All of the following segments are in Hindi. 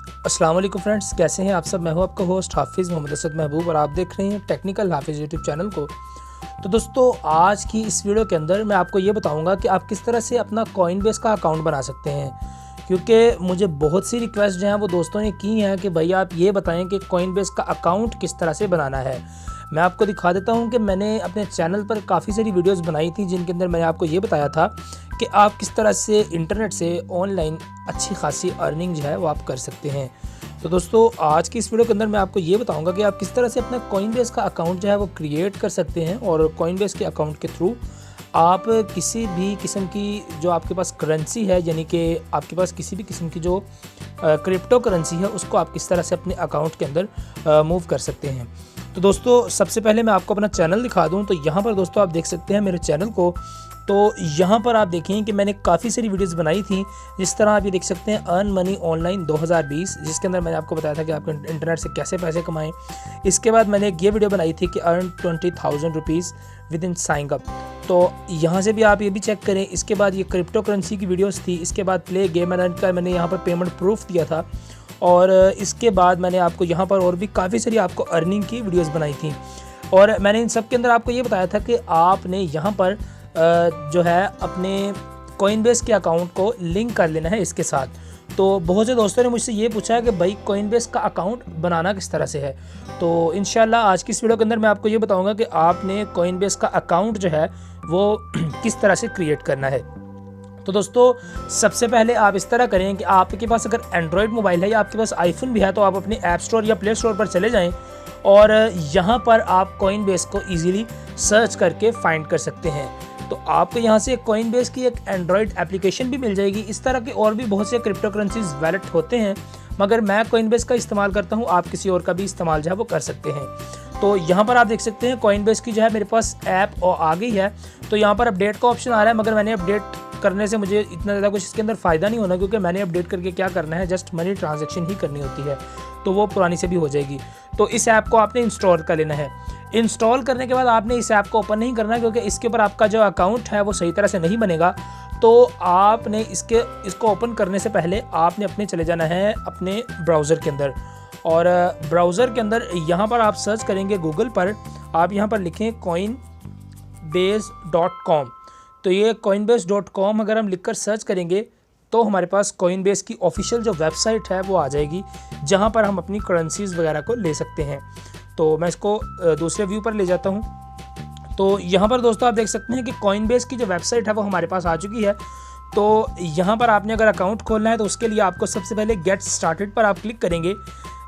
अस्सलाम वालेकुम फ्रेंड्स, कैसे हैं आप सब। मैं हूं आपका होस्ट हाफिज़ मोहम्मद असद महबूब और आप देख रहे हैं टेक्निकल हाफिज़ यूट्यूब चैनल को। तो दोस्तों, आज की इस वीडियो के अंदर मैं आपको ये बताऊंगा कि आप किस तरह से अपना कॉइनबेस का अकाउंट बना सकते हैं, क्योंकि मुझे बहुत सी रिक्वेस्ट जो हैं वो दोस्तों ने की हैं कि भाई आप ये बताएं कि कॉइनबेस का अकाउंट किस तरह से बनाना है। मैं आपको दिखा देता हूं कि मैंने अपने चैनल पर काफ़ी सारी वीडियोस बनाई थी जिनके अंदर मैंने आपको ये बताया था कि आप किस तरह से इंटरनेट से ऑनलाइन अच्छी खासी अर्निंग जो है वो आप कर सकते हैं। तो दोस्तों, आज की इस वीडियो के अंदर मैं आपको ये बताऊंगा कि आप किस तरह से अपना कॉइनबेस का अकाउंट जो है वो क्रिएट कर सकते हैं और कॉइनबेस के अकाउंट के थ्रू आप किसी भी किस्म की जो आपके पास करेंसी है, यानी कि आपके पास किसी भी किस्म की जो क्रिप्टो करेंसी है, उसको आप किस तरह से अपने अकाउंट के अंदर मूव कर सकते हैं। तो दोस्तों, सबसे पहले मैं आपको अपना चैनल दिखा दूं। तो यहाँ पर दोस्तों आप देख सकते हैं मेरे चैनल को। तो यहाँ पर आप देखें कि मैंने काफ़ी सारी वीडियोस बनाई थी। जिस तरह आप ये देख सकते हैं अर्न मनी ऑनलाइन 2020, जिसके अंदर मैंने आपको बताया था कि आप इंटरनेट से कैसे पैसे कमाएं। इसके बाद मैंने एक ये वीडियो बनाई थी कि earn 20,000 rupees with in sign up. तो यहाँ से भी आप ये भी चेक करें। इसके बाद ये क्रिप्टो करेंसी की वीडियोस थी। इसके बाद प्ले गेम एंड अर्न का मैंने यहाँ पर पेमेंट प्रूफ दिया था। और इसके बाद मैंने आपको यहाँ पर और भी काफ़ी सारी आपको अर्निंग की वीडियोस बनाई थी। और मैंने इन सब के अंदर आपको ये बताया था कि आपने यहाँ पर जो है अपने कॉइनबेस के अकाउंट को लिंक कर लेना है इसके साथ। तो बहुत से दोस्तों ने मुझसे ये पूछा है कि भाई कॉइनबेस का अकाउंट बनाना किस तरह से है। तो इंशाल्लाह आज की इस वीडियो के अंदर मैं आपको ये बताऊंगा कि आपने कॉइनबेस का अकाउंट जो है वो किस तरह से क्रिएट करना है। तो दोस्तों, सबसे पहले आप इस तरह करें कि आपके पास अगर एंड्रॉयड मोबाइल है या आपके पास आईफोन भी है तो आप अपने ऐप स्टोर या प्ले स्टोर पर चले जाएं और यहाँ पर आप कॉइनबेस को ईजिली सर्च करके फाइंड कर सकते हैं। तो आपको यहाँ से कॉइनबेस की एक एंड्रॉयड एप्लीकेशन भी मिल जाएगी। इस तरह के और भी बहुत से क्रिप्टो करेंसीज वैलेट होते हैं, मगर मैं कॉइनबेस का इस्तेमाल करता हूँ। आप किसी और का भी इस्तेमाल जो है वो कर सकते हैं। तो यहाँ पर आप देख सकते हैं कॉइनबेस की जो है मेरे पास ऐप और आ गई है। तो यहाँ पर अपडेट का ऑप्शन आ रहा है, मगर मैंने अपडेट करने से मुझे इतना ज़्यादा कुछ इसके अंदर फ़ायदा नहीं होना, क्योंकि मैंने अपडेट करके क्या करना है, जस्ट मनी ट्रांजैक्शन ही करनी होती है, तो वो पुरानी से भी हो जाएगी। तो इस ऐप को आपने इंस्टॉल कर लेना है। इंस्टॉल करने के बाद आपने इस ऐप को ओपन नहीं करना, क्योंकि इसके ऊपर आपका जो अकाउंट है वो सही तरह से नहीं बनेगा। तो आपने इसको ओपन करने से पहले आपने अपने चले जाना है अपने ब्राउज़र के अंदर। और ब्राउज़र के अंदर यहाँ पर आप सर्च करेंगे गूगल पर, आप यहाँ पर लिखें coinbase.com। तो ये coinbase.com अगर हम लिखकर सर्च करेंगे तो हमारे पास कॉइनबेस की ऑफिशियल जो वेबसाइट है वो आ जाएगी, जहाँ पर हम अपनी करेंसीज़ वगैरह को ले सकते हैं। तो मैं इसको दूसरे व्यू पर ले जाता हूँ। तो यहाँ पर दोस्तों आप देख सकते हैं कि कॉइनबेस की जो वेबसाइट है वो हमारे पास आ चुकी है। तो यहाँ पर आपने अगर अकाउंट खोलना है तो उसके लिए आपको सबसे पहले गेट स्टार्टेड पर आप क्लिक करेंगे।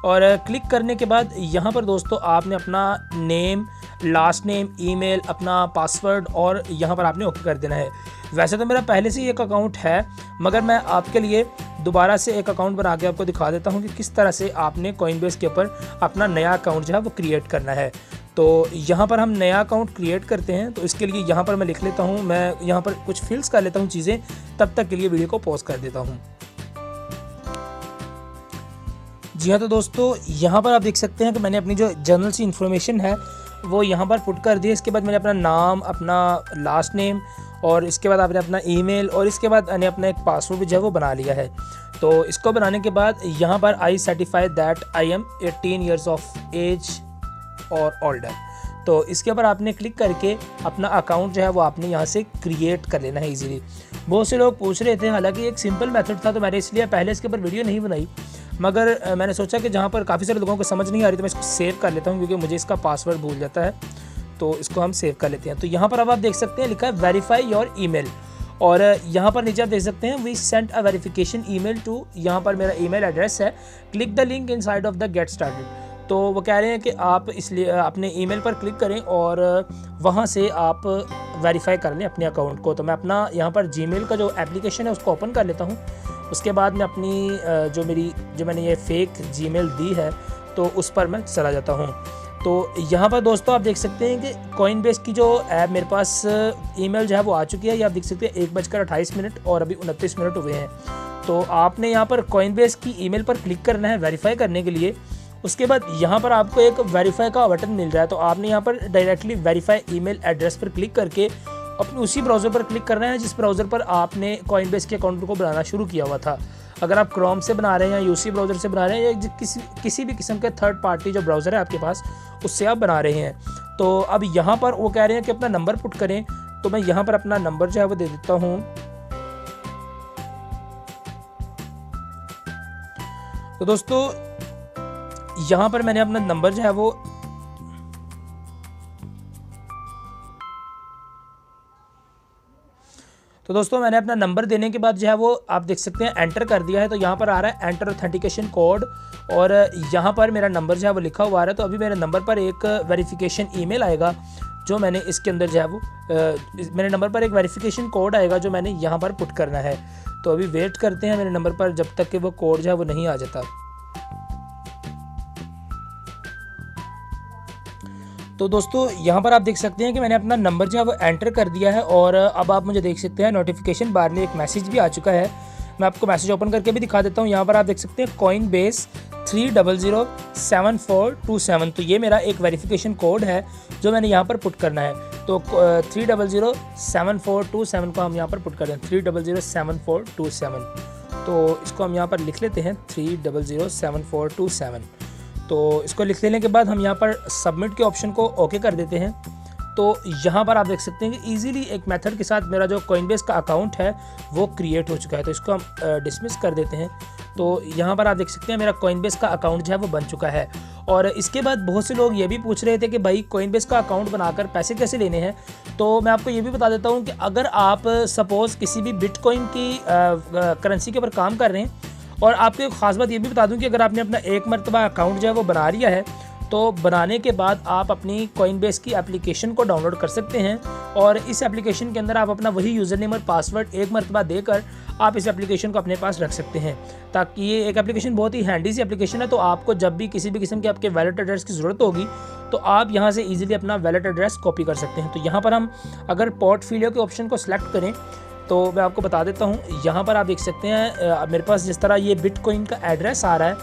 और क्लिक करने के बाद यहाँ पर दोस्तों आपने अपना नेम, लास्ट नेम, ईमेल, अपना पासवर्ड और यहाँ पर आपने ओके कर देना है। वैसे तो मेरा पहले से ही एक अकाउंट है, मगर मैं आपके लिए दोबारा से एक अकाउंट बना के आपको दिखा देता हूँ कि किस तरह से आपने कॉइनबेस के ऊपर अपना नया अकाउंट जो है वो क्रिएट करना है। तो यहाँ पर हम नया अकाउंट क्रिएट करते हैं। तो इसके लिए यहाँ पर मैं लिख लेता हूँ, मैं यहाँ पर कुछ फिल्स कर लेता हूँ चीज़ें, तब तक के लिए वीडियो को पॉज कर देता हूँ। जी हाँ, तो दोस्तों यहाँ पर आप देख सकते हैं कि मैंने अपनी जो जनरल सी इन्फॉर्मेशन है वो यहाँ पर पुट कर दी। इसके बाद मैंने अपना नाम, अपना लास्ट नेम और इसके बाद आपने अपना ईमेल और इसके बाद मैंने अपना एक पासवर्ड जो है वो बना लिया है। तो इसको बनाने के बाद यहाँ पर I certify that I am 18 years of age और ओल्डर। तो इसके ऊपर आपने क्लिक करके अपना अकाउंट जो है वो आपने यहाँ से क्रिएट कर लेना है ईजीली। बहुत से लोग पूछ रहे थे, हालांकि एक सिंपल मेथड था तो मैंने इसलिए पहले इसके ऊपर वीडियो नहीं बनाई, मगर मैंने सोचा कि जहाँ पर काफ़ी सारे लोगों को समझ नहीं आ रही तो मैं इसको सेव कर लेता हूँ, क्योंकि मुझे इसका पासवर्ड भूल जाता है। तो इसको हम सेव कर लेते हैं। तो यहाँ पर अब आप देख सकते हैं लिखा है वेरीफाई योर ईमेल, और यहाँ पर नीचे आप देख सकते हैं we sent a verification email to, यहाँ पर मेरा ईमेल एड्रेस है, click the link inside of the get started. तो वो कह रहे हैं कि आप इसलिए अपने ईमेल पर क्लिक करें और वहाँ से आप वेरीफाई कर लें अपने अकाउंट को। तो मैं अपना यहाँ पर जीमेल का जो एप्लीकेशन है उसको ओपन कर लेता हूँ। उसके बाद मैं अपनी जो मैंने ये फेक जीमेल दी है तो उस पर मैं चला जाता हूँ। तो यहाँ पर दोस्तों आप देख सकते हैं कि कॉइनबेस की जो ऐप मेरे पास ईमेल जो है वो आ चुकी है। ये आप देख सकते हैं 1:28 और अभी 29 मिनट हुए हैं। तो आपने यहाँ पर कॉइनबेस की ईमेल पर क्लिक करना है वेरीफाई करने के लिए। उसके बाद यहाँ पर आपको एक वेरीफाई का बटन मिल रहा है, तो आपने यहाँ पर डायरेक्टली वेरीफाई ईमेल एड्रेस पर क्लिक करके अपने उसी ब्राउज़र पर क्लिक करना है जिस ब्राउज़र पर आपने कॉइनबेस के अकाउंट को बनाना शुरू किया हुआ था। अगर आप क्रोम से बना रहे हैं या यूसी ब्राउज़र से बना रहे हैं या किसी भी किस्म के थर्ड पार्टी जो ब्राउज़र है आपके पास उससे आप बना रहे हैं। तो अब यहाँ पर वो कह रहे हैं कि अपना नंबर पुट करें, तो मैं यहाँ पर अपना नंबर जो है वो दे देता हूँ। तो दोस्तों यहाँ पर मैंने अपना नंबर जो है वो मैंने अपना नंबर देने के बाद जो है वो आप देख सकते हैं एंटर कर दिया है। तो यहाँ पर आ रहा है एंटर ऑथेंटिकेशन कोड और यहाँ पर मेरा नंबर जो है वो लिखा हुआ आ रहा है। तो अभी मेरे नंबर पर एक वेरिफिकेशन ईमेल आएगा जो मैंने इसके अंदर जो है वो मेरे नंबर पर एक वेरिफिकेशन कोड आएगा जो मैंने यहाँ पर पुट करना है। तो अभी वेट करते हैं मेरे नंबर पर जब तक कि वो कोड जो है वो नहीं आ जाता। तो दोस्तों यहाँ पर आप देख सकते हैं कि मैंने अपना नंबर जो है वो एंटर कर दिया है और अब आप मुझे देख सकते हैं नोटिफिकेशन बार में एक मैसेज भी आ चुका है। मैं आपको मैसेज ओपन करके भी दिखा देता हूँ। यहाँ पर आप देख सकते हैं Coinbase 3007427। तो ये मेरा एक वेरिफिकेशन कोड है जो मैंने यहाँ पर पुट करना है। तो 3007427 को हम यहाँ पर पुट कर दें, 3007427। तो इसको हम यहाँ पर लिख लेते हैं 3007427। तो इसको लिख लेने के बाद हम यहाँ पर सबमिट के ऑप्शन को ओके कर देते हैं। तो यहाँ पर आप देख सकते हैं कि इजीली एक मेथड के साथ मेरा जो Coinbase का अकाउंट है वो क्रिएट हो चुका है। तो इसको हम डिसमिस कर देते हैं। तो यहाँ पर आप देख सकते हैं मेरा Coinbase का अकाउंट जो है वो बन चुका है। और इसके बाद बहुत से लोग ये भी पूछ रहे थे कि भाई Coinbase का अकाउंट बनाकर पैसे कैसे लेने हैं। तो मैं आपको ये भी बता देता हूँ कि अगर आप सपोज़ किसी भी बिटकॉइन की करेंसी के ऊपर काम कर रहे हैं, और आपको एक ख़ास बात ये भी बता दूं कि अगर आपने अपना एक मरतबा अकाउंट जो है वो बना लिया है तो बनाने के बाद आप अपनी Coinbase की एप्लीकेशन को डाउनलोड कर सकते हैं और इस एप्लीकेशन के अंदर आप अपना वही यूज़र नेम और पासवर्ड एक मरतबा देकर आप इस एप्लीकेशन को अपने पास रख सकते हैं, ताकि ये एक एप्लीकेशन बहुत ही हैंडी सी एप्लीकेशन है। तो आपको जब भी किसी भी किस्म के आपके वैलेट एड्रेस की ज़रूरत होगी तो आप यहाँ से ईजिली अपना वैलेट एड्रेस कॉपी कर सकते हैं। तो यहाँ पर हम अगर पोर्टफोलियो के ऑप्शन को सिलेक्ट करें तो मैं आपको बता देता हूँ, यहाँ पर आप देख सकते हैं मेरे पास जिस तरह ये बिटकॉइन का एड्रेस आ रहा है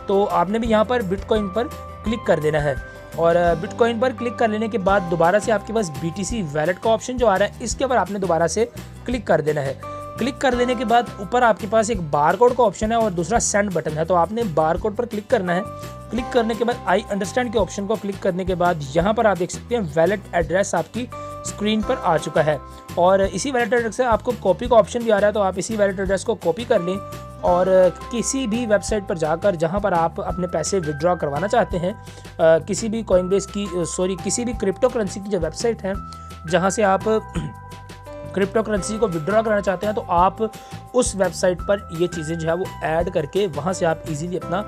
तो आपने भी यहाँ पर बिटकॉइन पर क्लिक कर देना है। और बिटकॉइन पर क्लिक कर लेने के बाद दोबारा से आपके पास BTC वैलेट का ऑप्शन जो आ रहा है इसके ऊपर आपने दोबारा से क्लिक कर देना है। क्लिक कर देने के बाद ऊपर आपके पास एक बारकोड का ऑप्शन है और दूसरा सेंड बटन है। तो आपने बारकोड पर क्लिक करना है। क्लिक करने के बाद आई अंडरस्टैंड के ऑप्शन को क्लिक करने के बाद यहाँ पर आप देख सकते हैं वैलेट एड्रेस आपकी स्क्रीन पर आ चुका है और इसी वैलेट एड्रेस से आपको कॉपी का ऑप्शन भी आ रहा है। तो आप इसी वैलेट एड्रेस को कॉपी कर लें और किसी भी वेबसाइट पर जाकर जहां पर आप अपने पैसे विड्रॉ करवाना चाहते हैं, किसी भी किसी भी क्रिप्टो करेंसी की जो वेबसाइट है जहां से आप क्रिप्टो करेंसी को विड्रॉ करना चाहते हैं, तो आप उस वेबसाइट पर ये चीज़ें जो है वो ऐड करके वहाँ से आप इजीली अपना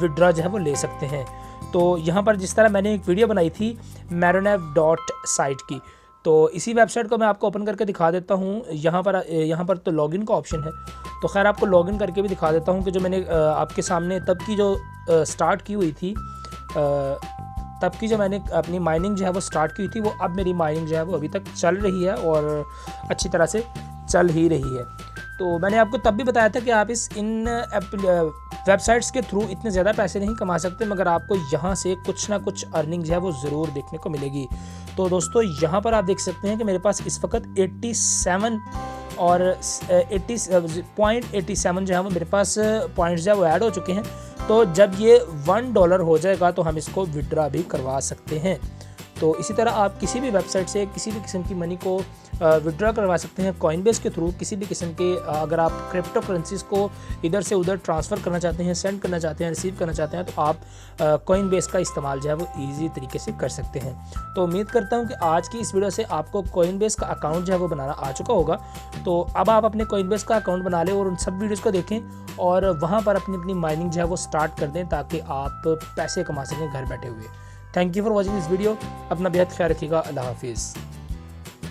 विड्रॉ जो है वो ले सकते हैं। तो यहाँ पर जिस तरह मैंने एक वीडियो बनाई थी Maronev.site की, तो इसी वेबसाइट को मैं आपको ओपन करके दिखा देता हूँ। यहाँ पर तो लॉगिन का ऑप्शन है, तो खैर आपको लॉगिन करके भी दिखा देता हूँ कि जो मैंने आपके सामने तब की जो स्टार्ट की हुई थी, तब की जो मैंने अपनी माइनिंग जो है वो स्टार्ट की थी, वो अब मेरी माइनिंग जो है वो अभी तक चल रही है और अच्छी तरह से चल ही रही है। तो मैंने आपको तब भी बताया था कि आप इन वेबसाइट्स के थ्रू इतने ज़्यादा पैसे नहीं कमा सकते, मगर आपको यहाँ से कुछ ना कुछ अर्निंग जो है वो ज़रूर देखने को मिलेगी। तो दोस्तों यहाँ पर आप देख सकते हैं कि मेरे पास इस वक्त 87 और 80.87 जो है वो मेरे पास पॉइंट्स जो है वो ऐड हो चुके हैं। तो जब ये $1 हो जाएगा तो हम इसको विड्रॉ भी करवा सकते हैं। तो इसी तरह आप किसी भी वेबसाइट से किसी भी किस्म की मनी को विड्रॉ करवा सकते हैं Coinbase के थ्रू। किसी भी किस्म के अगर आप क्रिप्टो करेंसीज़ को इधर से उधर ट्रांसफ़र करना चाहते हैं, सेंड करना चाहते हैं, रिसीव करना चाहते हैं, तो आप Coinbase का इस्तेमाल जो है वो ईजी तरीके से कर सकते हैं। तो उम्मीद करता हूँ कि आज की इस वीडियो से आपको Coinbase का अकाउंट जो है वो बनाना आ चुका होगा। तो अब आप अपने Coinbase का अकाउंट बना लें और उन सब वीडियोज़ को देखें और वहाँ पर अपनी माइनिंग जो है वो स्टार्ट कर दें, ताकि आप पैसे कमा सकें घर बैठे हुए। Thank you for watching this video. अपना बेहद ख्याल रखिएगा। अल्लाह हाफिज़।